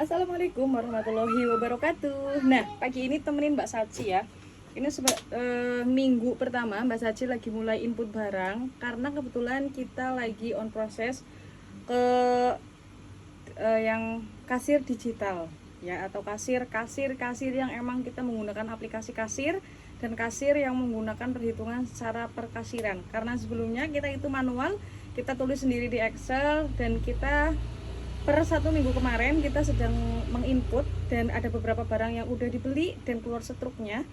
Assalamualaikum warahmatullahi wabarakatuh. Nah, pagi ini temenin Mbak Saci ya. Ini minggu pertama Mbak Saci lagi mulai input barang karena kebetulan kita lagi on proses ke yang kasir digital ya, atau kasir yang emang kita menggunakan aplikasi kasir, dan kasir yang menggunakan perhitungan secara perkasiran. Karena sebelumnya kita itu manual, kita tulis sendiri di Excel, dan kita per 1 minggu kemarin kita sedang menginput dan ada beberapa barang yang udah dibeli dan keluar struknya,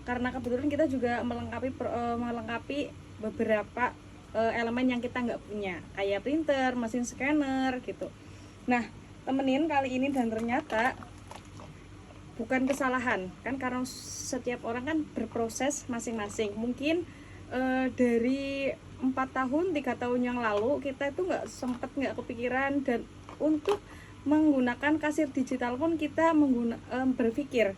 karena kebetulan kita juga melengkapi beberapa elemen yang kita nggak punya, kayak printer, mesin scanner gitu. Nah, temenin kali ini, dan ternyata bukan kesalahan kan, karena setiap orang kan berproses masing-masing. Mungkin dari 4 tahun 3 tahun yang lalu kita itu nggak kepikiran, dan untuk menggunakan kasir digital pun kita berpikir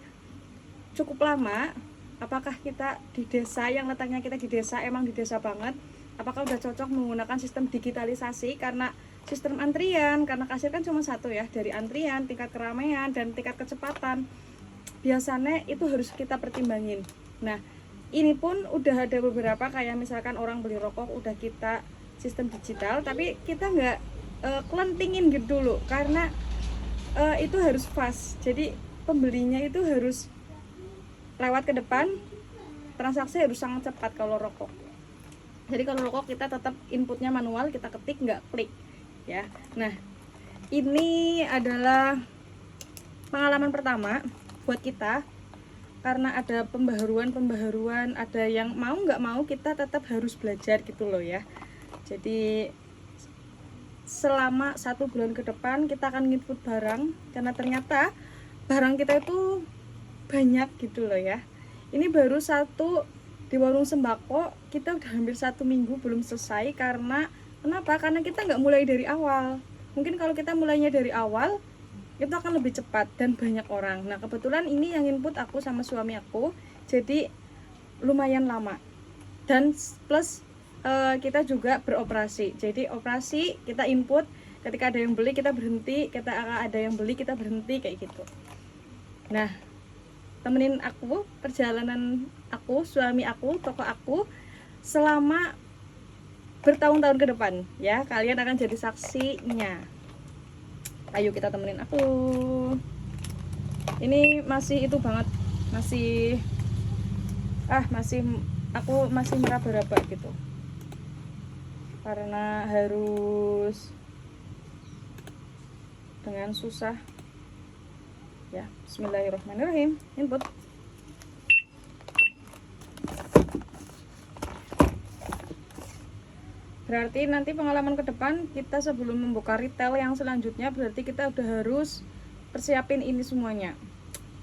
cukup lama, apakah kita di desa, yang letaknya kita di desa, emang di desa banget, apakah udah cocok menggunakan sistem digitalisasi, karena sistem antrian, karena kasir kan cuma satu ya, dari antrian, tingkat keramaian, dan tingkat kecepatan biasanya itu harus kita pertimbangin. Nah, ini pun udah ada beberapa, kayak misalkan orang beli rokok udah kita sistem digital, tapi kita nggak kelentingin gitu dulu, karena itu harus fast, jadi pembelinya itu harus lewat ke depan, transaksi harus sangat cepat kalau rokok. Jadi kalau rokok kita tetap inputnya manual, kita ketik nggak klik ya. Nah, ini adalah pengalaman pertama buat kita, karena ada pembaharuan, ada yang mau nggak mau kita tetap harus belajar gitu loh ya. Jadi selama 1 bulan ke depan kita akan input barang, karena ternyata barang kita itu banyak gitu loh ya. Ini baru satu di warung sembako, kita udah hampir 1 minggu belum selesai. Karena kenapa? Karena kita nggak mulai dari awal. Mungkin kalau kita mulainya dari awal itu akan lebih cepat dan banyak orang. Nah, kebetulan ini yang input aku sama suami aku, jadi lumayan lama. Dan plus kita juga beroperasi, jadi operasi kita input, ketika ada yang beli kita berhenti, kita ada yang beli kita berhenti, kayak gitu. Nah, temenin aku perjalanan aku, suami aku, toko aku selama bertahun-tahun ke depan ya. Kalian akan jadi saksinya. Ayo kita temenin aku. Ini masih itu banget, masih aku masih meraba-raba gitu, karena harus dengan susah ya. Bismillahirrahmanirrahim, input. Berarti nanti pengalaman ke depan kita sebelum membuka retail yang selanjutnya, berarti kita udah harus persiapin ini semuanya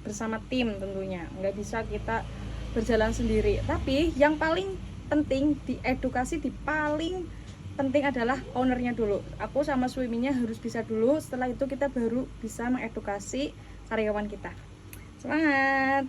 bersama tim tentunya, nggak bisa kita berjalan sendiri. Tapi yang paling penting di edukasi, paling penting adalah ownernya dulu. Aku sama suaminya harus bisa dulu, setelah itu kita baru bisa mengedukasi karyawan kita. Semangat!